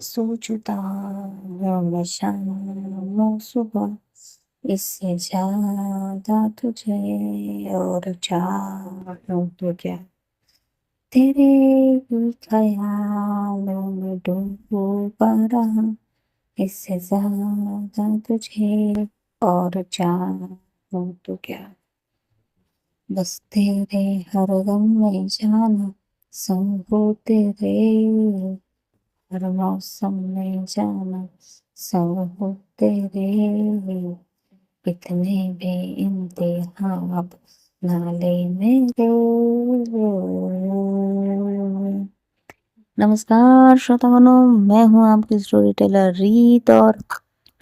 सोचता हूँ मैं शाम और सुबह, इससे ज्यादा तुझे और चाहूँ तो क्या। तेरे ही ख्यालों में डूबा रहा, इससे ज्यादा तुझे और चाहूँ तो क्या। बस तेरे हर गम में जाना, संग हो तेरे हर मौसम में जाना, संग हो तेरे इतने बेइंतहा अब ना ले मेरे। नमस्कार श्रोतागणों, मैं हूँ आपकी स्टोरी टेलर रीत, और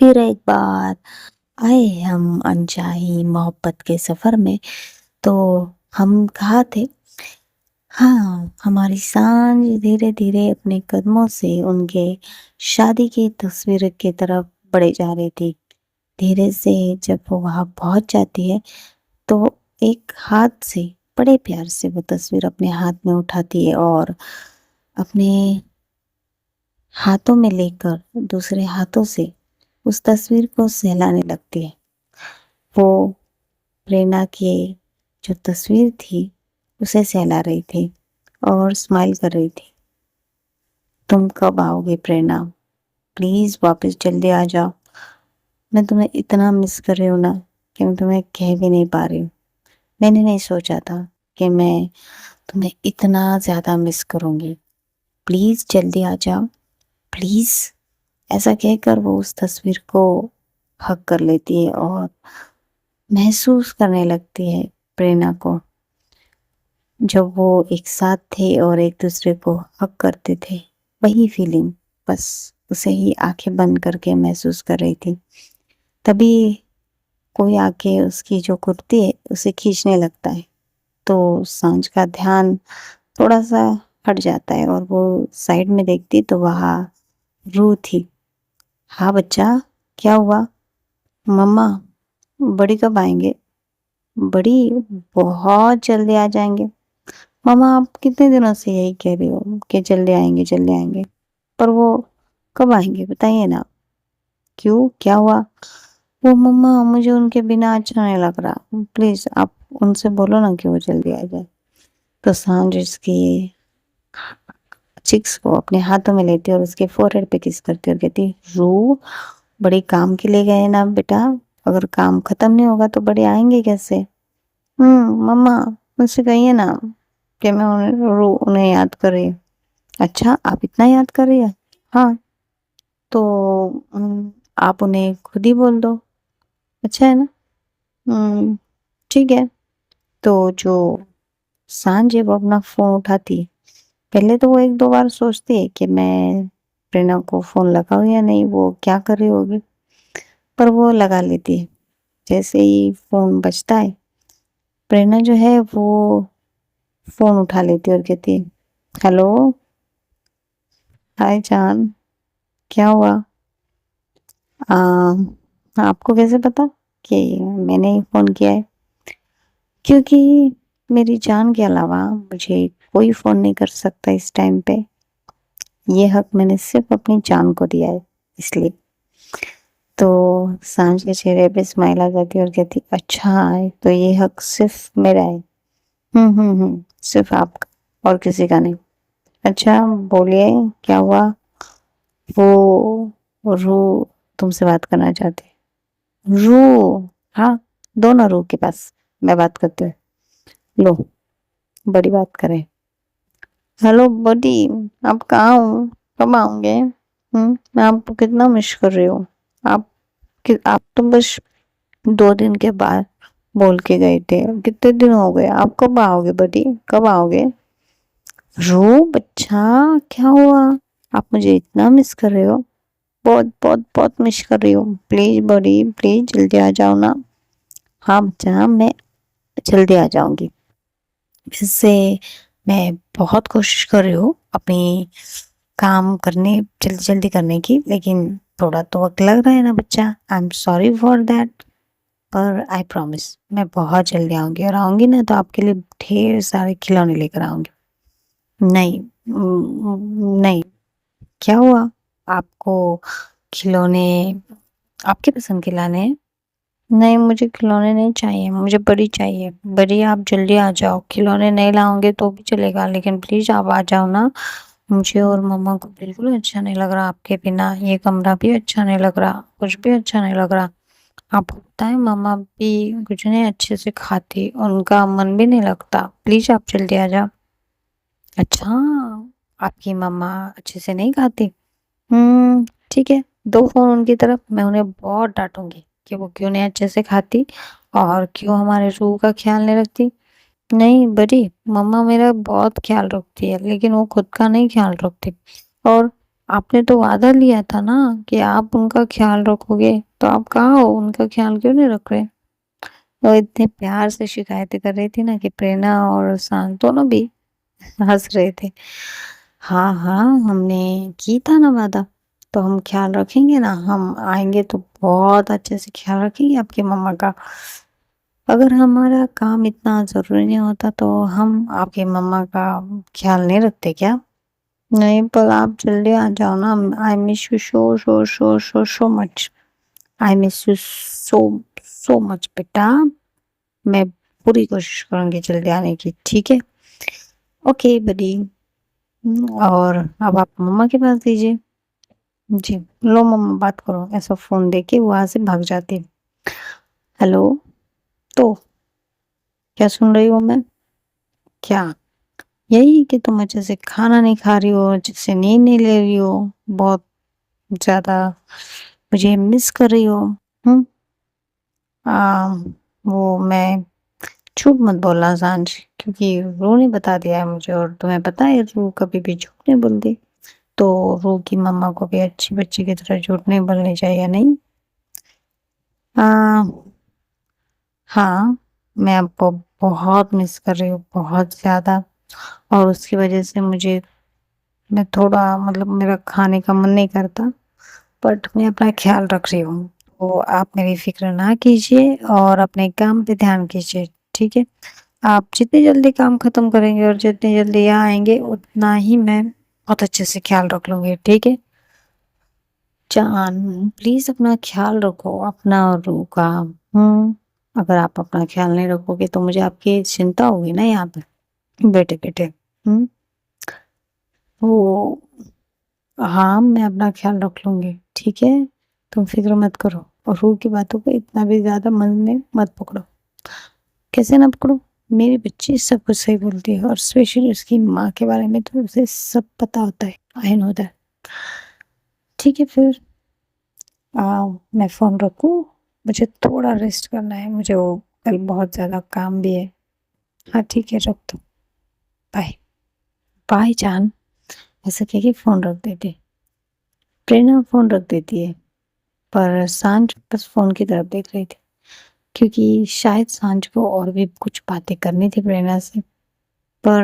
फिर एक बार आए हम अनचाही मोहब्बत के सफर में। तो हम कहा थे, हाँ, हमारी सांझ धीरे धीरे अपने कदमों से उनके शादी की तस्वीर की तरफ बढ़े जा रही थी। धीरे से जब वो वहां पहुंच जाती है तो एक हाथ से बड़े प्यार से वो तस्वीर अपने हाथ में उठाती है और अपने हाथों में लेकर दूसरे हाथों से उस तस्वीर को सहलाने लगती है। वो प्रेरणा की जो तस्वीर थी उसे सहला रही थी और स्माइल कर रही थी। तुम कब आओगे प्रेरणा? प्लीज वापस जल्दी आ जाओ। मैं तुम्हें इतना मिस कर रही हूँ ना कि मैं तुम्हें कह भी नहीं पा रही हूँ। मैंने नहीं सोचा था कि मैं तुम्हें इतना ज्यादा मिस करूंगी। प्लीज जल्दी आ जाओ, प्लीज। ऐसा कहकर वो उस तस्वीर को हक कर लेती है और महसूस करने लगती है प्रेरणा को, जब वो एक साथ थे और एक दूसरे को हक करते थे, वही फीलिंग बस उसे ही आंखें बंद करके महसूस कर रही थी। तभी कोई आके उसकी जो कुर्ती है उसे खींचने लगता है, तो सांझ का ध्यान थोड़ा सा हट जाता है और वो साइड में देखती तो वहाँ रू थी। हाँ बच्चा, क्या हुआ? मम्मा, बड़ी कब आएंगे? बड़ी बहुत जल्दी आ जाएंगे। मम्मा, आप कितने दिनों से यही कह रही हो कि जल्दी आएंगे जल्दी आएंगे, पर वो कब आएंगे बताइए ना। क्यों, क्या हुआ? वो मम्मा, मुझे उनके बिना अच्छा नहीं लग रहा, प्लीज आप उनसे बोलो ना कि वो जल्दी आ जाए। तो सांझ इसकी चिक्स को अपने हाथों में लेती और उसके फोरहेड पे किस करती और कहती, रू, बड़ी काम के लिए गए ना बेटा, अगर काम खत्म नहीं होगा तो बड़े आएंगे कैसे? मम्मा, मुझसे कहिए ना कि मैं उन्हें याद कर रही हूँ। अच्छा, आप इतना याद कर रही है? हाँ, तो आप उन्हें खुद ही बोल दो, अच्छा है ना? ठीक है। तो जो सांझ है वो अपना फोन उठाती है। पहले तो वो एक दो बार सोचती है कि मैं प्रेरणा को फोन लगाऊं या नहीं, वो क्या कर रही होगी, पर वो लगा लेती है। जैसे ही फोन बजता है, प्रेरणा जो है वो फोन उठा लेती है और कहती है, हेलो, हाय जान, क्या हुआ? आ, आपको कैसे पता कि मैंने ही फोन किया है? क्योंकि मेरी जान के अलावा मुझे कोई फोन नहीं कर सकता इस टाइम पे। ये हक मैंने सिर्फ अपनी जान को दिया है, इसलिए। तो सांझ के चेहरे पे स्माइल आ जाती है और कहती, अच्छा है, तो ये हक सिर्फ मेरा है। सिर्फ आपका और किसी का नहीं। अच्छा, बोलिए क्या हुआ? वो रू तुमसे बात करना चाहती है। रू? हाँ, दोनों रू के पास मैं बात करती हूँ। लो, बड़ी बात करें। हेलो बडी, आप कहाँ हो? कब आओगे? मैं आपको कितना मिस कर रही हूँ। आप तो बस 2 दिन के बाद बोल के गए थे, कितने दिन हो गए? आप कब आओगे बडी, कब आओगे? रो बच्चा, क्या हुआ? आप मुझे इतना मिस कर रहे हो? बहुत बहुत बहुत मिस कर रही हूँ। प्लीज बडी, प्लीज जल्दी आ जाओ ना। हाँ बच्चा, मैं जल्दी आ जाऊंगी। वैसे मैं बहुत कोशिश कर रही हूँ अपनी काम करने जल्दी जल्दी करने की, लेकिन थोड़ा तो वक्त लग रहा है ना बच्चा। I am sorry for that, पर आई प्रॉमिस मैं बहुत जल्दी आऊंगी, और आऊंगी ना तो आपके लिए ढेर सारे खिलौने लेकर आऊंगी। नहीं, नहीं, क्या हुआ? آپ کو کھلونے آپ کے پسند کے لانے ہیں؟ نہیں، مجھے کھلونے نہیں چاہیے، مجھے بڑی چاہیے۔ بڑی آپ جلدی آ جاؤ، کھلونے نہیں لاؤں گے تو بھی چلے گا، لیکن پلیز آپ آ جاؤ نا۔ مجھے اور مما کو بالکل اچھا نہیں لگ رہا آپ کے بنا، یہ کمرہ بھی اچھا نہیں لگ رہا، کچھ بھی اچھا نہیں لگ رہا۔ آپ کو بتائیں مما بھی کچھ نہیں اچھے سے کھاتی، ان کا من بھی نہیں لگتا، پلیز آپ جلدی آ جاؤ۔ اچھا، آپ کی مما اچھے سے نہیں کھاتی؟ ٹھیک ہے، دو فون ان کی طرف، میں انہیں بہت ڈانٹوں گی کہ وہ کیوں نہیں اچھے سے کھاتی اور کیوں ہمارے روح کا خیال نہیں رکھتی۔ نہیں بڑی، مما میرا بہت خیال رکھتی ہے، لیکن وہ خود کا نہیں خیال رکھتی۔ اور آپ نے تو وعدہ لیا تھا نا کہ آپ ان کا خیال رکھو گے، تو آپ کہاں ہو؟ ان کا خیال کیوں نہیں رکھ رہے؟ وہ اتنے پیار سے شکایتیں کر رہی تھی نا کہ پرینا اور سان دونوں بھی ہنس رہے تھے۔ ہاں ہاں، ہم نے کی تھا نا وعدہ، تو ہم خیال رکھیں گے نا، ہم آئیں گے تو بہت اچھے سے خیال رکھیں گے آپ کی مما کا۔ اگر ہمارا کام اتنا ضروری نہیں ہوتا تو ہم آپ کی مما کا خیال نہیں رکھتے کیا؟ نہیں، پر آپ جلدی آ جاؤ نا، آئی miss you so so so so so much, I miss you so سو مچ بیٹا۔ میں پوری کوشش کروں گی جلدی آنے کی، ٹھیک ہے؟ اوکے بڈی۔ اور اب آپ مما کے پاس دیجیے۔ جی لو مما بات کرو، ایسا فون دے کے وہاں سے بھاگ جاتی۔ ہیلو، تو کیا سن رہی ہوں میں؟ کیا؟ یہی کہ تم اچھے سے کھانا نہیں کھا رہی ہو، اچھے سے نیند نہیں لے رہی ہو، بہت زیادہ مجھے مس کر رہی ہو۔ ہم وہ میں جھوٹ مت بولنا سانج، کیونکہ روح نے بتا دیا ہے مجھے، اور تمہیں پتا ہے روح کبھی بھی جھوٹ نہیں بولتی، تو روح کی مما کو بھی اچھی بچی کی طرح جھوٹ نہیں بولنی چاہیے، نہیں؟ ہاں، میں آپ کو بہت مس کر رہی ہوں، بہت زیادہ، اور اس کی وجہ سے میں تھوڑا میرا کھانے کا من نہیں کرتا، بٹ میں اپنا خیال رکھ رہی ہوں، تو آپ میری فکر نہ کیجیے اور اپنے کام پہ دھیان کیجیے، ٹھیک ہے؟ آپ جتنی جلدی کام ختم کریں گے اور جتنی جلدی یہاں آئیں گے اتنا ہی میں بہت اچھے سے خیال رکھ لوں گی، ٹھیک ہے؟ جان پلیز اپنا خیال رکھو، اپنا اور روح کا۔ اگر آپ اپنا خیال نہیں رکھو گے تو مجھے آپ کی چنتا ہوگی نا یہاں پہ، بیٹے بیٹے۔ وہ ہاں، میں اپنا خیال رکھ لوں گی، ٹھیک ہے؟ تم فکر مت کرو، اور روح کی باتوں کو اتنا بھی زیادہ من میں مت پکڑو۔ کیسے نہ پکڑو؟ میری بچی سب کچھ صحیح بولتی ہے، اور اسپیشلی اس کی ماں کے بارے میں تو اسے سب پتا ہوتا ہے، آئین ہوتا ہے۔ ٹھیک ہے پھر میں فون رکھوں، مجھے تھوڑا ریسٹ کرنا ہے، مجھے وہ کل بہت زیادہ کام بھی ہے۔ ہاں ٹھیک ہے، رکھ دو، بائے۔ بائے جان، ایسا کہ فون رکھ دیتے، پرینا فون رکھ دیتی ہے، پر سانج بس فون کی طرف دیکھ رہی تھی، کیونکہ شاید سانج کو اور بھی کچھ باتیں کرنی تھی پرینا سے، پر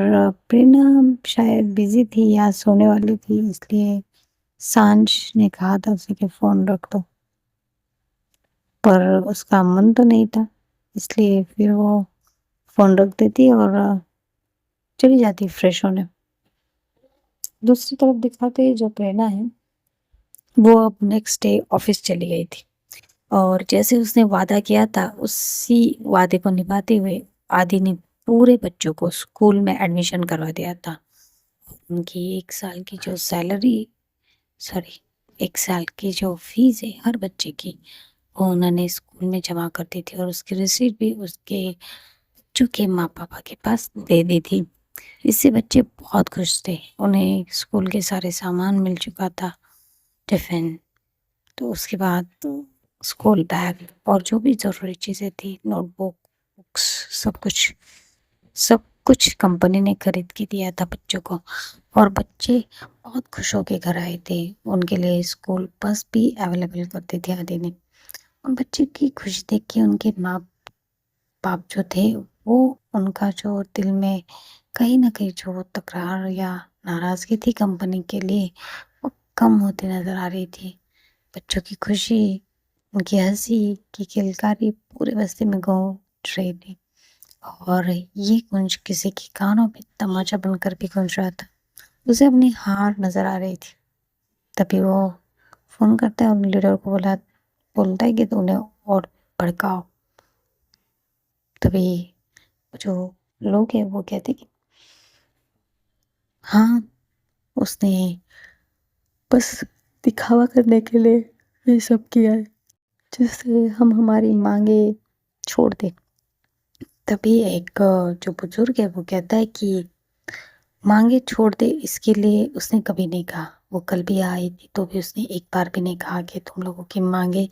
پرینا شاید بیزی تھی یا سونے والی تھی، اس لیے سانج نے کہا تھا اسے کہ فون رکھ دو، پر اس کا من تو نہیں تھا، اس لیے پھر وہ فون رکھ دیتی اور چلی جاتی فریش ہونے۔ دوسری طرف دکھاتے جو پرینا ہے وہ اب نیکسٹ ڈے آفس چلی گئی تھی، اور جیسے اس نے وعدہ کیا تھا اسی وعدے کو نبھاتے ہوئے آدی نے پورے بچوں کو اسکول میں ایڈمیشن کروا دیا تھا۔ ان کی ایک سال کی جو فیس ہے ہر بچے کی، وہ انہوں نے اسکول میں جمع کر دی تھی، اور اس کی رسیٹ بھی اس کے بچوں کے ماں پاپا کے پاس دے دی تھی۔ اس سے بچے بہت خوش تھے، انہیں اسکول کے سارے سامان مل چکا تھا، ٹفن، تو اس کے بعد اسکول بیگ اور جو بھی ضروری چیزیں تھی، نوٹ بکس، سب کچھ کمپنی نے خرید کے دیا تھا بچوں کو، اور بچے بہت خوش ہو کے گھر آئے تھے۔ ان کے لیے اسکول بس بھی اویلیبل کرتے تھے آدی نے۔ ان بچے کی خوشی دیکھ کے ان کے ماں باپ جو تھے، وہ ان کا جو دل میں کہیں نہ کہیں جو تکرار یا ناراضگی تھی کمپنی کے لیے، وہ کم ہوتی نظر آ رہی تھی۔ بچوں کی خوشی، ان کی ہنسی کی کلکاری پورے بستے میں گونج رہی تھی، اور یہ گونج کسی کے کانوں میں تماچا بن کر بھی گونج رہا تھا۔ اسے اپنی ہار نظر آ رہی تھی، तभी वो फोन करता है और लीडर को बोलता है कि तू उन्हें और भड़काओ। तभी जो लोग हैं वो कहते कि हाँ, उसने बस दिखावा करने के लिए ये सब किया है, जिससे हम हमारी मांगे छोड़ दे। तभी एक जो बुजुर्ग है वो कहता है कि मांगे छोड़ दे, इसके लिए उसने कभी नहीं कहा। वो कल भी आई थी तो भी उसने एक बार भी नहीं कहा कि तुम लोगों की मांगे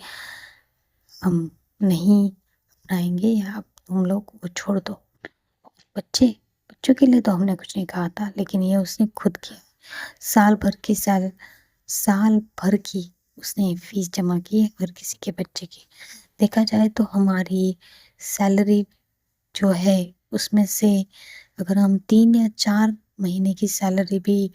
हम नहीं अपनाएंगे या अब तुम लोग वो छोड़ दो। बच्चों के लिए तो हमने कुछ नहीं कहा था, लेकिन ये उसने खुद किया। साल भर की उसने फीस जमा की है हर किसी के बच्चे की। देखा जाए तो हमारी सैलरी जो है उसमें से अगर हम 3 या 4 महीने की सैलरी भी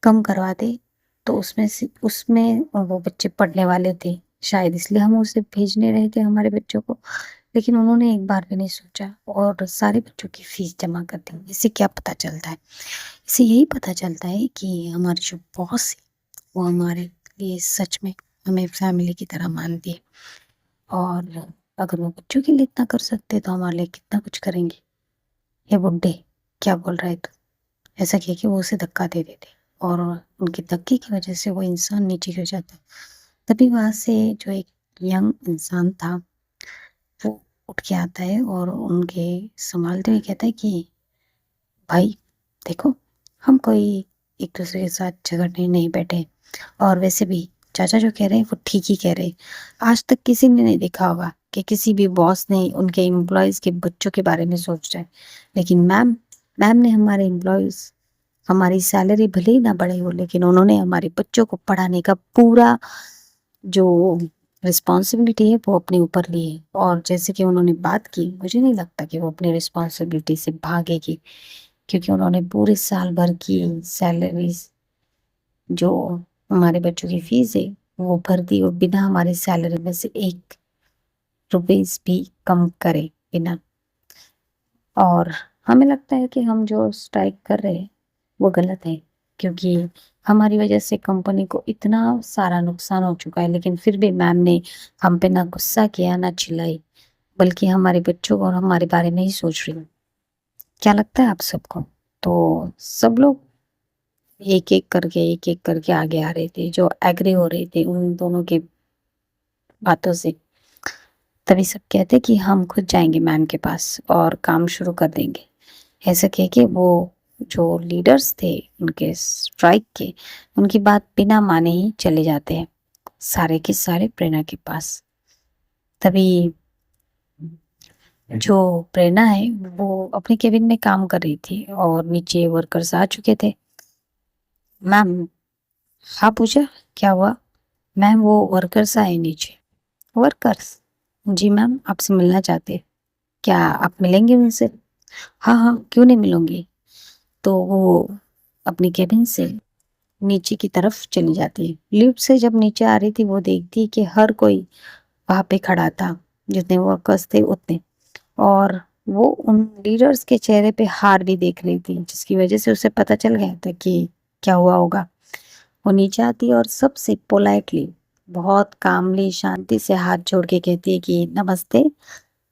कम करवा दे तो उसमें वो बच्चे पढ़ने वाले थे, शायद इसलिए हम उसे भेज नहीं रहे थे हमारे बच्चों को। लेकिन उन्होंने एक बार भी नहीं सोचा और सारे बच्चों की फीस जमा कर दी। इससे क्या पता चलता है? इससे यही पता चलता है कि हमारे जो बॉस है वो हमारे लिए सच में हमें फैमिली की तरह मानती है, और अगर वो बच्चों के लिए इतना कर सकते तो हमारे लिए कितना कुछ करेंगे। ये बुड्ढे क्या बोल रहा है तू? ऐसा कह के वो उसे धक्का दे देते और उनके धक्के की वजह से वो इंसान नीचे गिर जाता। तभी वहां से जो एक यंग इंसान था वो उठ के आता है और उनके संभालते हुए कहता है कि भाई देखो, हम कोई एक दूसरे के साथ झगड़ने नहीं बैठे, और वैसे भी चाचा जो कह रहे हैं वो ठीक ही कह रहे हैं। आज तक किसी ने नहीं देखा होगा कि किसी भी बॉस ने उनके एम्प्लॉयज के बच्चों के बारे में सोचा है। लेकिन मैम ने हमारे एम्प्लॉयज, हमारी सैलरी भले ही ना बढ़े हो, लेकिन उन्होंने हमारे बच्चों को पढ़ाने का पूरा जो रिस्पॉन्सिबिलिटी है वो अपने ऊपर ली है। और जैसे कि उन्होंने बात की, मुझे नहीं लगता कि वो अपनी रिस्पॉन्सिबिलिटी से भागेगी, क्योंकि उन्होंने पूरे साल भर की सैलरीज जो हमारे बच्चों की फीस है वो भर दी, और बिना हमारी सैलरी में से 1 रुपीस भी कम करे बिना। और हमें लगता है कि हम जो स्ट्राइक कर रहे हैं वो गलत है, क्योंकि हमारी वजह से कंपनी को इतना सारा नुकसान हो चुका है, लेकिन फिर भी मैम ने हम पे ना गुस्सा किया ना चिल्लाई, बल्कि हमारे बच्चों को और हमारे बारे में ही सोच रही। क्या लगता है आप सबको? तो सब लोग एक एक करके आगे आ रहे थे, जो एग्री हो रहे थे उन दोनों के बातों से। तभी सब कहते कि हम खुद जाएंगे मैम के पास और काम शुरू कर देंगे। ऐसा कह के वो जो लीडर्स थे उनके स्ट्राइक के, उनकी बात बिना माने ही चले जाते हैं सारे के सारे प्रेरणा के पास। तभी जो प्रेरणा है वो अपने केबिन में काम कर रही थी और नीचे वर्कर्स आ चुके थे। मैम, हाँ पूछा, क्या हुआ? मैम, वो वर्कर्स आए नीचे। वर्कर्स? जी मैम, आपसे मिलना चाहते हैं। क्या आप मिलेंगे उनसे? हाँ हाँ, क्यों नहीं मिलूंगी। तो वो अपनी केबिन से नीचे की तरफ चली जाती है। लिफ्ट से जब नीचे आ रही थी वो देखती है कि हर कोई वहां पे खड़ा था, जितने वर्कर्स थे उतने, और वो उन लीडर्स के चेहरे पे हार भी देख रही थी, जिसकी वजह से उसे पता चल गया था कि क्या हुआ होगा। वो नीचे आती है और सबसे पोलाइटली, बहुत कामली शांति से हाथ जोड़ के कहती है कि नमस्ते,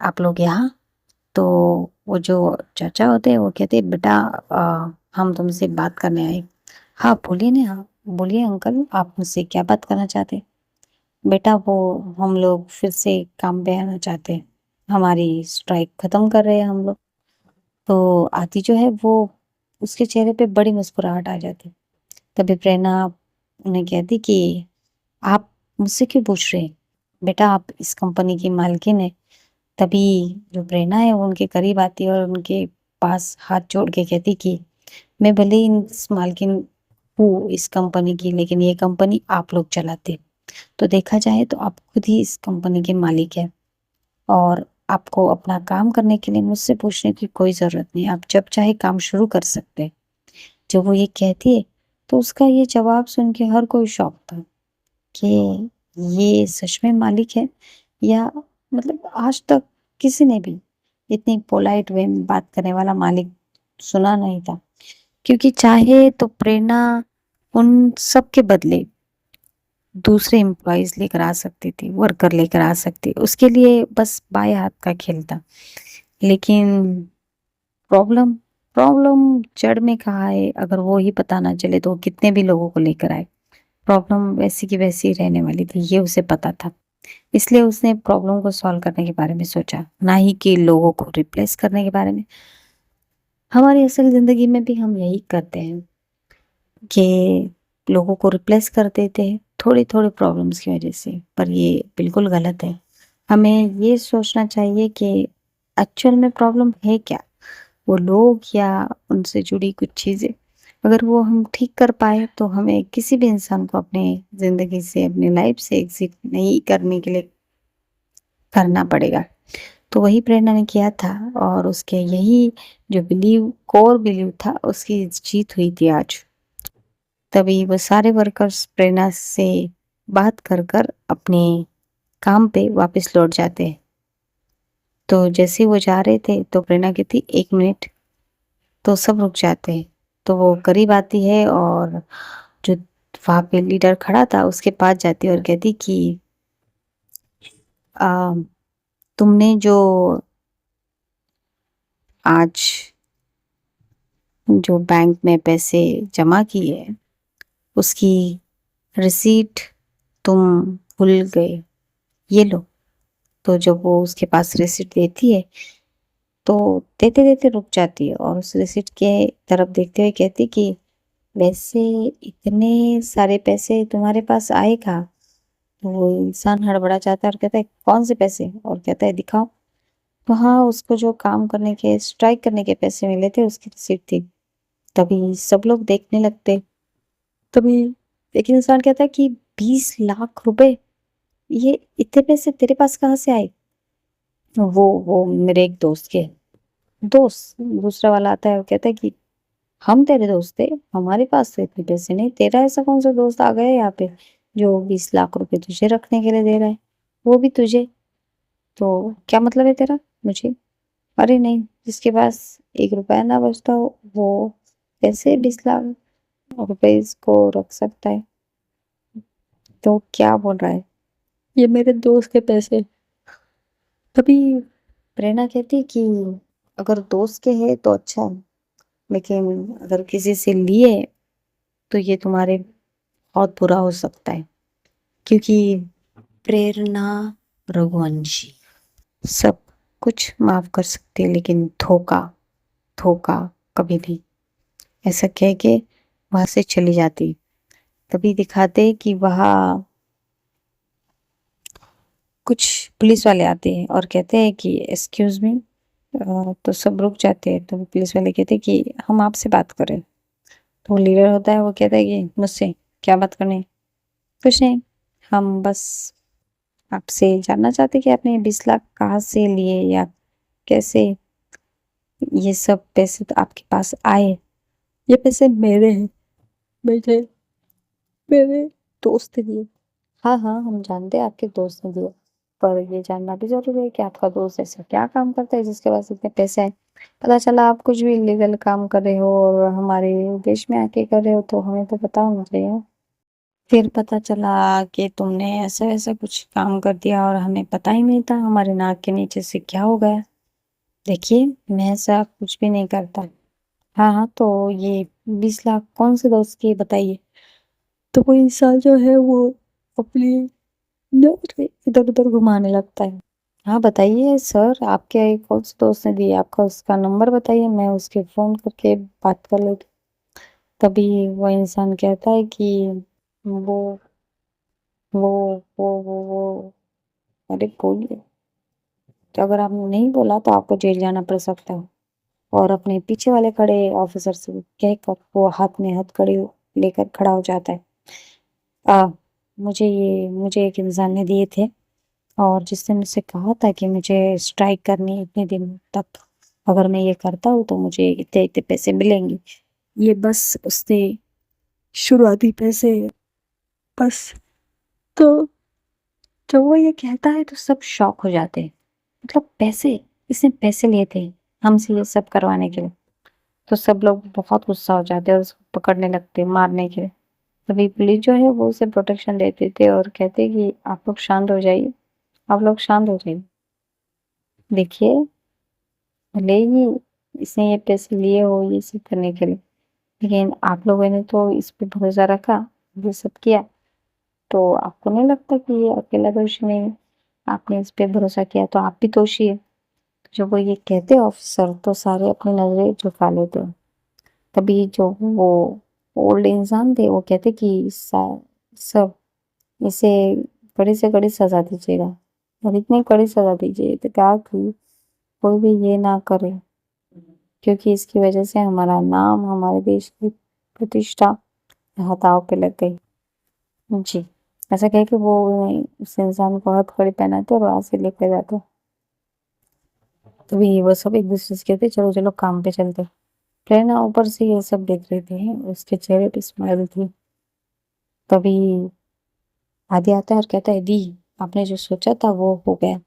आप लोग यहाँ। तो वो जो चाचा होते हैं वो कहते हैं बेटा, हम तुमसे बात करने आए। हाँ बोलिए ना, हाँ बोलिए अंकल, आप मुझसे क्या बात करना चाहते हैं? बेटा वो हम लोग फिर से काम पे आना चाहते हैं, हमारी स्ट्राइक खत्म कर रहे हैं हम लोग। तो आती जो है वो, उसके चेहरे पे बड़ी मुस्कुराहट आ जाती। तभी प्रेरणा उन्हें कहती कि आप मुझसे क्यों पूछ रहे हैं? बेटा आप इस कंपनी की मालकिन है। तभी जो प्रेरणा है वो उनके करीब आती है और उनके पास हाथ जोड़ के कहती कि मैं भले ही इस मालकिन हूँ इस कंपनी की, लेकिन ये कंपनी आप लोग चलाते हैं। तो देखा जाए तो आप खुद ही इस कंपनी के मालिक हैं, और आपको अपना काम करने के लिए मुझसे पूछने की कोई ज़रूरत नहीं, आप जब चाहे काम शुरू कर सकते हैं। जब वो ये कहती है तो उसका ये जवाब सुन के हर कोई शॉक था कि ये सच में मालिक है, या मतलब आज तक किसी ने भी इतनी पोलाइट वे में बात करने वाला मालिक सुना नहीं था। क्योंकि चाहे तो प्रेरणा उन सब के बदले دوسرے امپلائیز لے کر آ سکتی تھی، ورکر لے کر آ سکتی، اس کے لیے بس بائیں ہاتھ کا کھیل تھا۔ لیکن پرابلم جڑ میں کہاں ہے، اگر وہ ہی پتا نہ چلے تو وہ کتنے بھی لوگوں کو لے کر آئے، پرابلم ویسی کی ویسی رہنے والی تھی، یہ اسے پتا تھا۔ اس لیے اس نے پرابلم کو سالو کرنے کے بارے میں سوچا، نہ ہی کہ لوگوں کو ریپلیس کرنے کے بارے میں۔ ہماری اصل زندگی میں بھی ہم یہی کرتے ہیں کہ لوگوں کو ریپلیس کر دیتے ہیں تھوڑی تھوڑی پرابلمز کی وجہ سے، پر یہ بالکل غلط ہے۔ ہمیں یہ سوچنا چاہیے کہ ایکچوئل میں پرابلم ہے کیا، وہ لوگ یا ان سے جڑی کچھ چیزیں۔ اگر وہ ہم ٹھیک کر پائے تو ہمیں کسی بھی انسان کو اپنے زندگی سے، اپنی لائف سے ایگزٹ نہیں کرنے کے لیے کرنا پڑے گا۔ تو وہی پریرنا نے کیا تھا، اور اس کے یہی جو کور بلیو تھا، اس کی جیت ہوئی تھی آج۔ تبھی وہ سارے ورکرز پریرنا سے بات کر کر اپنے کام پہ واپس لوٹ جاتے۔ تو جیسے وہ جا رہے تھے تو پریرنا کہتی 1 منٹ، تو سب رک جاتے۔ تو وہ قریب آتی ہے اور جو وہاں پہ لیڈر کھڑا تھا اس کے پاس جاتی اور کہتی کہ تم نے جو آج جو بینک میں پیسے جمع کیے اس کی ریسیٹ تم بھول گئے، یہ لو۔ تو جب وہ اس کے پاس ریسیٹ دیتی ہے تو دیتے دیتے رک جاتی ہے، اور اس ریسیٹ کے طرف دیکھتے ہوئے کہتی کہ ویسے اتنے سارے پیسے تمہارے پاس آئے کہاں؟ تو وہ انسان ہڑبڑا جاتا ہے اور کہتا ہے کون سے پیسے، اور کہتا ہے دکھاؤ۔ تو ہاں، اس کو جو کام کرنے کے، اسٹرائک کرنے کے پیسے ملے تھے اس کی ریسیٹ تھی۔ تبھی سب لوگ دیکھنے لگتے، تبھی ایک انسان کہتا ہے کہ 20 لاکھ روپے، یہ اتنے پیسے تیرے پاس کہاں سے آئے؟ وہ میرے ایک دوست کے دوست، دوسرا والا آتا ہے اور کہتا ہے کہ ہم تیرے دوست تھے، ہمارے پاس تو اتنے پیسے نہیں، تیرا ایسا کون سا دوست آ گیا یہاں پہ جو 20 لاکھ روپے تجھے رکھنے کے لیے دے رہا ہے، وہ بھی تجھے؟ تو کیا مطلب ہے تیرا مجھے؟ ارے نہیں، جس کے پاس 1 روپیہ نہ بچتا ہو وہ کیسے 20 لاکھ روپے اس کو رکھ سکتا ہے؟ تو کیا بول رہا ہے، یہ میرے دوست کے پیسے۔ تبھی پریرنا کہتی کہ اگر دوست کے ہے تو اچھا ہے، لیکن اگر کسی سے لیے تو یہ تمہارے بہت برا ہو سکتا ہے، کیونکہ پریرنا رگھوونشی سب کچھ معاف کر سکتے لیکن دھوکا کبھی بھی، ایسا کہہ کے وہاں سے چلی جاتی۔ تبھی دکھاتے کہ وہاں کچھ پولیس والے آتے ہیں اور کہتے ہیں کہ ایکسکیوز می، تو سب رک جاتے ہیں۔ تو پولیس والے کہتے ہیں کہ ہم آپ سے بات کریں۔ تو لیڈر ہوتا ہے، وہ کہتا ہے کہ مجھ سے کیا بات کرنی؟ کچھ نہیں، ہم بس آپ سے جاننا چاہتے کہ آپ نے 20 لاکھ کہاں سے لیے، یا کیسے یہ سب پیسے تو آپ کے پاس آئے؟ یہ پیسے میرے ہیں، میرے دوست نے دیے۔ ہاں ہاں، ہم جانتے ہیں آپ کے دوست نے دیے، پر یہ جاننا بھی ضروری ہے کہ آپ کا دوست ایسا کیا کام کرتا ہے جس کے پاس اتنے پیسے آئے۔ پتا چلا آپ کچھ بھی لیگل کام کر رہے ہو اور ہمارے دیش میں آ کے کر رہے ہو تو ہمیں تو پتا ہونا چاہیے۔ پھر پتا چلا کہ تم نے ایسا ایسا کچھ کام کر دیا اور ہمیں پتا ہی نہیں تھا، ہمارے ناک کے نیچے سے کیا ہو گیا۔ دیکھیے، میں ایسا کچھ بھی نہیں کرتا۔ ہاں ہاں، تو یہ 20 لاکھ کون سے دوست کے بتائیے؟ تو وہ انسان جو ہے وہ اپنی نظر ادھر ادھر گھمانے لگتا ہے۔ ہاں بتائیے سر، آپ کے کون سے دوست نے دیے؟ آپ کا اس کا نمبر بتائیے، میں اس کے فون کر کے بات کر لیتی۔ تبھی وہ انسان کہتا ہے کہ وہ وہ وہ ارے بولیے، تو اگر آپ نے نہیں بولا تو آپ کو جیل جانا پڑ سکتا ہے۔ اور اپنے پیچھے والے کھڑے آفیسر سے کہہ کر وہ ہاتھ میں ہتھ کڑی لے کر کھڑا ہو جاتا ہے۔ مجھے ایک انسان نے دیے تھے، اور جس نے مجھ سے کہا تھا کہ مجھے اسٹرائک کرنی اتنے دن تک، اگر میں یہ کرتا ہوں تو مجھے اتنے اتنے پیسے ملیں گے۔ یہ بس اس نے شروعاتی پیسے، بس۔ تو جب وہ یہ کہتا ہے تو سب شاک ہو جاتے ہیں، مطلب پیسے، اس نے پیسے لیے تھے ہم سے یہ سب کروانے کے لیے۔ تو سب لوگ بہت غصہ ہو جاتے ہیں اور اس کو پکڑنے لگتے، مارنے کے لیے۔ तभी पुलिस जो है वो उसे प्रोटेक्शन देते थे और कहते कि आप लोग शांत हो जाइए, आप लोग शांत हो जाइए। देखिए, भले ही इसने ये पैसे लिए हो ये सब करने के लिए, लेकिन आप लोगों ने तो इस पे भरोसा रखा, ये सब किया, तो आपको नहीं लगता कि ये अकेला दोषी नहीं है? आपने इस पे भरोसा किया तो आप भी दोषी है। जब वो ये कहते ऑफिसर तो सारे अपनी नजरें झुका लेते हैं। तभी जो वो ओल्ड इंसान थे वो कहते कि सर, इसे कड़ी से कड़ी सजा दीजिएगा, और इतनी कड़ी सजा दीजिए तो क्या कि कोई भी ये ना करे, क्योंकि इसकी वजह से हमारा नाम, हमारे देश की प्रतिष्ठा यहाँ दांव पे लग गई। जी, ऐसा कह के वो उस इंसान को हथकड़ी पहनाते और वहां से लेकर जाते। तभी वो सब एक दूसरे से कहते चलो चलो काम पे चलते। प्रेरणा ऊपर से ये सब देख रही थी, उसके चेहरे पे स्माइल थी। तभी आदि आता है और कहता है दी, आपने जो सोचा था वो हो गया।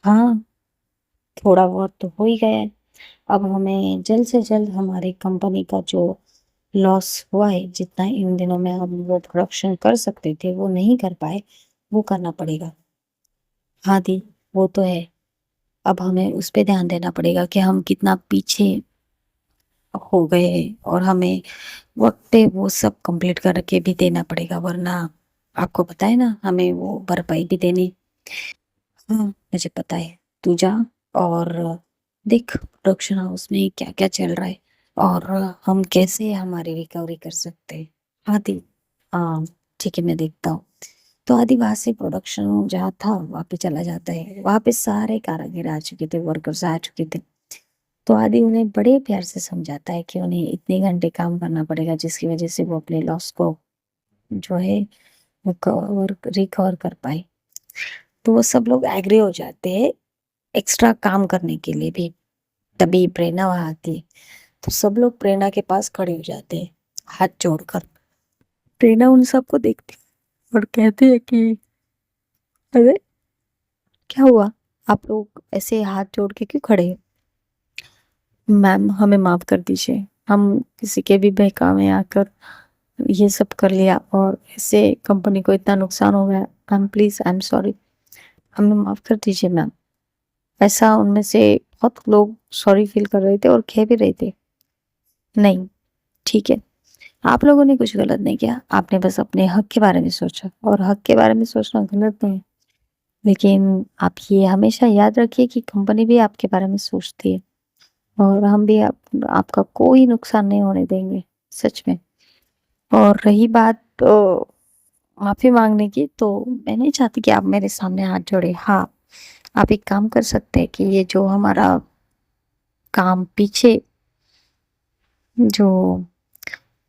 हाँ, थोड़ा बहुत तो हो ही गया है। अब हमें जल्द से जल्द हमारी कंपनी का जो लॉस हुआ है, जितना इन दिनों में हम वो प्रोडक्शन कर सकते थे वो नहीं कर पाए, वो करना पड़ेगा। हाँ दी, वो तो है। अब हमें उस पे ध्यान देना पड़ेगा कि हम कितना पीछे हो गए हैं, और हमें वक्त पे वो सब कंप्लीट करके भी देना पड़ेगा, वरना आपको पता है ना हमें वो भरपाई भी देनी। हाँ, मुझे पता है। तू जा और देख प्रोडक्शन हाउस में क्या क्या चल रहा है, और हम कैसे हमारी रिकवरी कर सकते हैं। आदि, हाँ ठीक है, मैं देखता हूँ। तो आदिवासी प्रोडक्शन जहाँ था वहाँ पे चला जाता है। वहाँ पे सारे कारीगर आ चुके थे, वर्कर्स आ चुके थे। तो आदि उन्हें बड़े प्यार से समझाता है कि उन्हें इतने घंटे काम करना पड़ेगा, जिसकी वजह से वो अपने लॉस को जो है वो रिकवर कर पाए। तो वो सब लोग एग्री हो जाते हैं एक्स्ट्रा काम करने के लिए भी। तभी प्रेरणा वहां आती है, तो सब लोग प्रेरणा के पास खड़े हो जाते हैं हाथ जोड़कर। प्रेरणा उन सबको देखती है और कहती है कि अरे क्या हुआ, आप लोग ऐसे हाथ जोड़ के क्यों खड़े हैं? मैम, हमें माफ कर दीजिए, हम किसी के भी बहकावे आकर ये सब कर लिया और इससे कंपनी को इतना नुकसान हो गया। Ma'am please, I am sorry, हमें माफ कर दीजिए मैम। ऐसा उनमें से बहुत लोग सॉरी फील कर रहे थे और कह भी रहे थे। नहीं, ठीक है, आप लोगों ने कुछ गलत नहीं किया, आपने बस अपने हक के बारे में सोचा, और हक के बारे में सोचना गलत नहीं है। लेकिन आप ये हमेशा याद रखिए कि कंपनी भी आपके बारे में सोचती है, और हम भी आपका कोई नुकसान नहीं होने देंगे, सच में। और रही बात तो माफी मांगने की, तो मैं नहीं चाहती कि आप मेरे सामने हाथ जोड़े। हाँ, आप एक काम कर सकते हैं कि ये जो हमारा काम पीछे, जो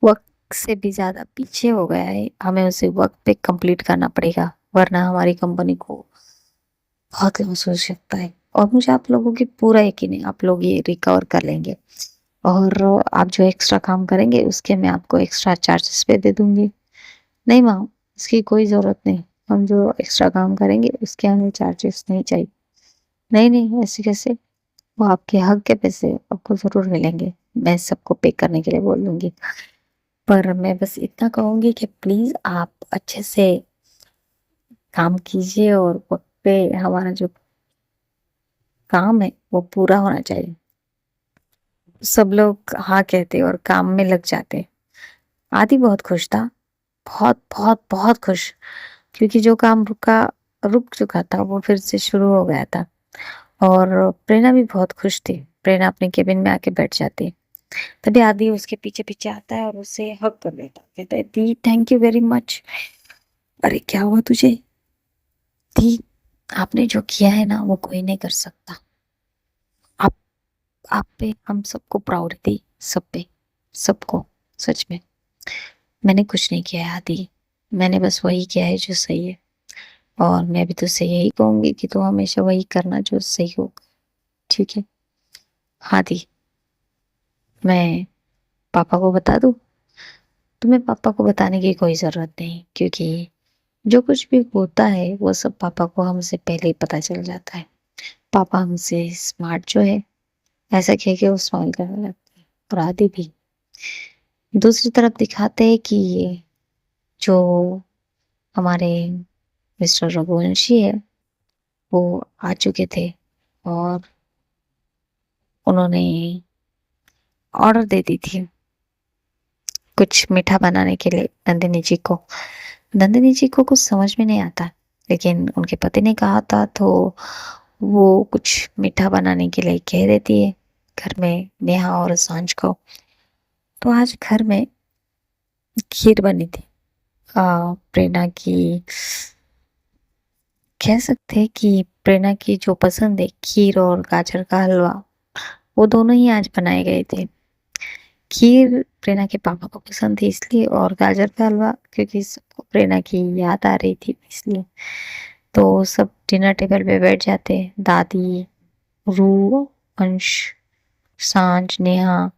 वक्त से भी ज्यादा पीछे हो गया है, हमें उसे वक्त पे कंप्लीट करना पड़ेगा, वरना हमारी कंपनी को बहुत लॉस हो सकता है। और मुझे आप लोगों की पूरा यकीन है, आप लोग ये रिकवर कर लेंगे। और आप जो एक्स्ट्रा काम करेंगे उसके मैं आपको एक्स्ट्रा चार्जेस पे दे दूंगी। नहीं मैम, इसकी कोई जरूरत नहीं, हम जो एक्स्ट्रा काम करेंगे उसके हमें चार्जेस नहीं चाहिए। नहीं नहीं, ऐसे कैसे, वो आपके हक के पैसे आपको जरूर मिलेंगे, मैं सबको पे करने के लिए बोल दूंगी। पर मैं बस इतना कहूंगी कि प्लीज आप अच्छे से काम कीजिए, और वक्त पे हमारा जो काम है वो पूरा होना चाहिए। सब लोग हाँ कहते और काम में लग जाते। आदि बहुत खुश था, बहुत बहुत बहुत खुश, क्योंकि जो काम रुक चुका था वो फिर से शुरू हो गया था। और प्रेरणा भी बहुत खुश थी। प्रेरणा अपने केबिन में आके बैठ जाती। तभी आदि उसके पीछे पीछे आता है और उसे हक कर लेता, कहता है दी थैंक यू वेरी मच। अरे क्या हुआ तुझे? दी, आपने जो किया है ना वो कोई नहीं कर सकता। आप आप पे हम सबको प्राउड थी, सब पे, सबको, सच में। मैंने कुछ नहीं किया है आदि, मैंने बस वही किया है जो सही है। और मैं भी तुझसे यही कहूंगी कि तू हमेशा वही करना जो सही होगा, ठीक है? हाँ दी, मैं पापा को बता दूं? तुम्हें पापा को बताने की कोई जरूरत नहीं, क्योंकि जो कुछ भी होता है वो सब पापा को हमसे पहले ही पता चल जाता है। पापा हमसे स्मार्ट जो है, ऐसा कह के वो स्माइल करने लगती है। और आदि भी, दूसरी तरफ दिखाते हैं कि ये जो हमारे मिस्टर रघुवंशी है वो आ चुके थे और उन्होंने ऑर्डर दे दी थी कुछ मीठा बनाने के लिए नंदिनी जी को। नंदिनी जी को कुछ समझ में नहीं आता, लेकिन उनके पति ने कहा था तो वो कुछ मीठा बनाने के लिए कह देती है घर में नेहा और सांझ को। तो आज घर में खीर बनी थी। प्रेरणा की, कह सकते हैं कि प्रेरणा की जो पसंद है खीर और गाजर का हलवा, वो दोनों ही आज बनाए गए थे। खीर प्रेरणा के पापा को पसंद थी इसलिए, और गाजर का हलवा क्योंकि सबको प्रेरणा की याद आ रही थी इसलिए। तो सब डिनर टेबल पे बैठ जाते, दादी, रू, अंश, सांझ, नेहा,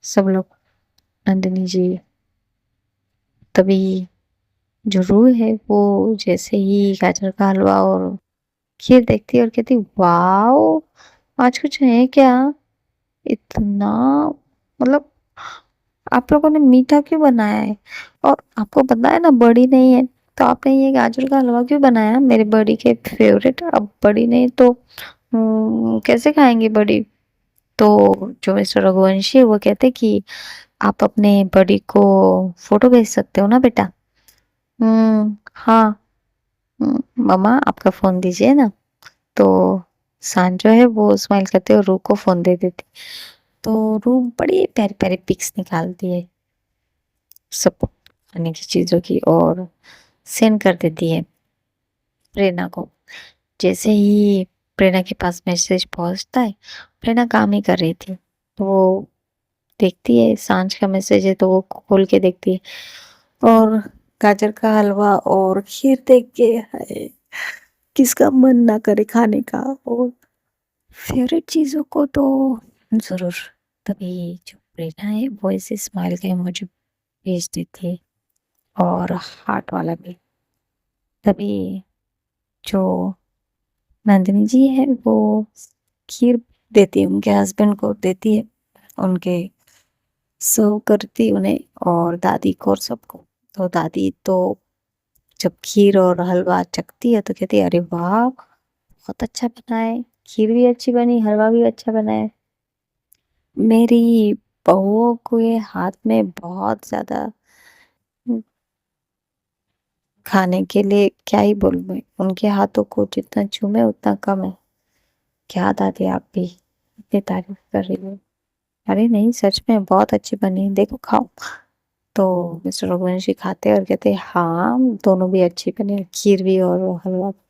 सब लोग, नंदिनी जी। तभी जो रू है वो जैसे ही गाजर का हलवा और खीर देखती है और कहती वाओ, आज कुछ है क्या इतना, मतलब आप लोगों ने मीठा क्यों बनाया है? और आपको पता है ना बड़ी नहीं है, तो आपने ये गाजर का हलवा क्यों बनाया? मेरे बड़ी के फेवरेट, अब बड़ी नहीं तो कैसे खाएंगे बड़ी? तो जो मिस्टर रघुवंशी है वो कहते कि आप अपने बड़ी को फोटो भेज सकते हो ना बेटा। हाँ। मम्मा आपका फोन दीजिए ना। तो सान जो है वो स्माइल करते और रू को फोन दे देती। तो रू बड़ी प्यारी प्यारी पिक्स निकालती है सब खाने की चीजों की और सेंड कर देती है प्रेरणा को। जैसे ही प्रेरणा के पास मैसेज पहुंचता है, प्रेरणा काम ही कर रही थी तो वो देखती है सांझ का मैसेज है तो वो खोल के देखती है और गाजर का हलवा और खीर देख के हाय, किसका मन ना करे खाने का। और फेवरेट चीजों को तो जरूर। तभी जो प्रेरणा है वो ऐसे स्माइल का इमोजी भेज देती है और हार्ट वाला भी। तभी जो नंदिनी जी है वो खीर देती है, उनके हस्बैंड को देती है, उनके सर्व करती उन्हें और दादी को और सबको। तो दादी तो जब खीर और हलवा चखती है तो कहती है अरे वाह बहुत अच्छा बना है, खीर भी अच्छी बनी, हलवा भी अच्छा बना है। मेरी बहुओं के हाथ में बहुत ज्यादा खाने के लिए क्या ही बोलूं मैं, उनके हाथों को जितना चूमे उतना कम है। क्या दादी आप भी इतनी तारीफ कर रही हो? अरे नहीं सच में बहुत अच्छी बनी है, देखो खाओ। तो मिस्टर रघुवंशी खाते और कहते हाँ दोनों भी अच्छी बनी है, खीर भी और वो हलवा भी।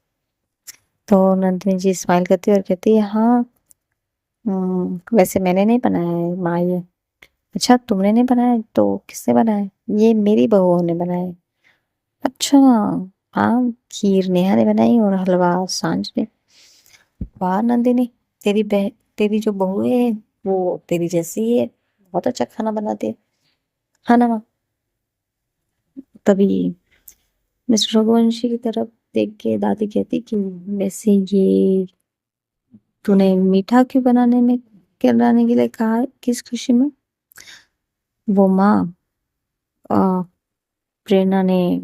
तो नंदिनी जी स्माइल करती है और कहती है हाँ वैसे मैंने नहीं बनाया है माँ ये। अच्छा तुमने नहीं बनाया तो किसने बनाया? ये मेरी बहुओं ने बनाया है। अच्छा हाँ, खीर नेहा ने बनाई और हलवा सांझ ने। वाह नंदिनी, तेरी जो बहू है वो तेरी जैसी ही है, बहुत अच्छा खाना बनाती है। हाँ ना माँ। तभी मिस्टर रघुवंशी की तरफ देख के दादी कहती कि वैसे ये तूने मीठा क्यों बनाने के लिए कहा है, किस खुशी में? वो माँ, आ, प्रेरणा ने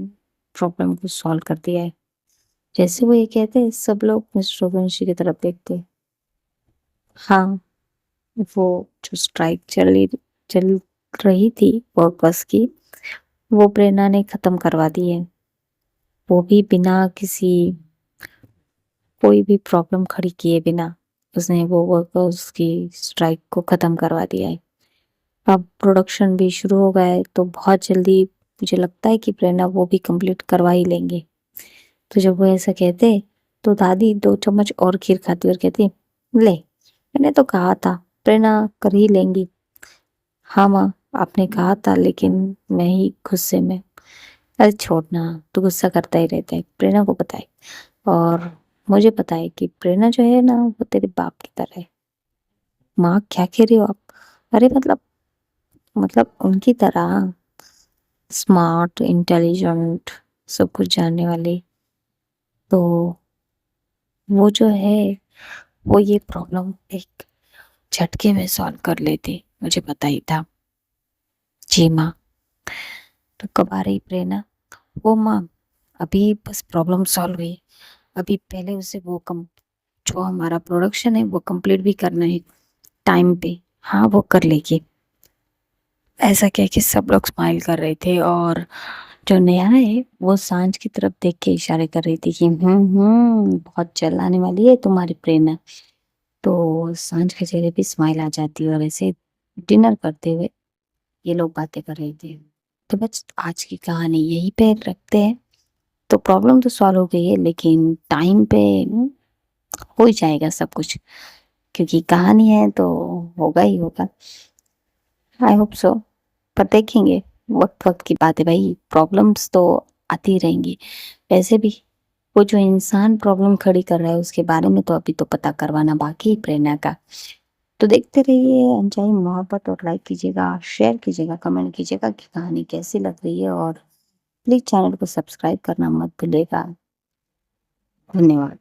प्रॉब्लम को सॉल्व कर दिया है। जैसे वो ये कहते हैं सब लोग मिस्टर रघुवंशी की तरफ देखते हैं। हाँ, वो जो स्ट्राइक चल रही थी वर्कर्स की, वो प्रेरणा ने खत्म करवा दी है। वो भी बिना किसी कोई भी प्रॉब्लम खड़ी किए बिना उसने वो वर्कर्स की स्ट्राइक को खत्म करवा दिया है। अब प्रोडक्शन भी शुरू हो गया है तो बहुत जल्दी मुझे लगता है कि प्रेरणा वो भी कंप्लीट करवा ही लेंगे। तो जब वो ऐसा कहते तो दादी 2 चम्मच और खीर खाती और कहती ले, मैंने तो कहा था प्रेरणा कर ही लेंगी। हाँ माँ, आपने कहा था लेकिन मैं ही गुस्से में। अरे छोड़ना, तू गुस्सा करता ही रहता है, प्रेरणा को पता है। और मुझे पता है कि प्रेरणा जो है ना वो तेरे बाप की तरह है। माँ क्या कह रही हो आप? अरे मतलब उनकी तरह स्मार्ट, इंटेलिजेंट, सब कुछ जानने वाली। तो वो जो है वो ये प्रॉब्लम एक झटके में सॉल्व कर लेती, मुझे पता ही था। जी माँ। तो कब आ रही प्रेरणा? वो माँ, अभी बस प्रॉब्लम सॉल्व हुई। अभी पहले उसे वो जो हमारा प्रोडक्शन है वो कंप्लीट भी करना है टाइम पे। हाँ, वो कर लेगी। ऐसा कह के सब लोग स्माइल कर रहे थे और जो नेहा है वो सांझ की तरफ देख के इशारे कर रही थी कि बहुत जल्द आने वाली है तुम्हारी प्रेरणा। तो सांझ के चेहरे पे स्माइल आ जाती और ऐसे डिनर करते हुए ये लोग बातें कर रहे थे। तो बस आज की कहानी यहीं पे रखते हैं। तो प्रॉब्लम तो सॉल्व हो गई है लेकिन टाइम पे हो ही जाएगा सब कुछ, क्योंकि कहानी है तो होगा ही होगा। I hope so. पर देखेंगे, वक्त वक्त की बात है भाई, प्रॉब्लम्स तो आती रहेंगी। वैसे भी वो जो इंसान प्रॉब्लम खड़ी कर रहा है उसके बारे में तो अभी तो पता करवाना बाकी है प्रेरणा का। तो देखते रहिए अनचाही मोहब्बत, और लाइक कीजिएगा, शेयर कीजिएगा, कमेंट कीजिएगा कि कहानी कैसी लग रही है, और प्लीज चैनल को सब्सक्राइब करना मत भूलिएगा। धन्यवाद।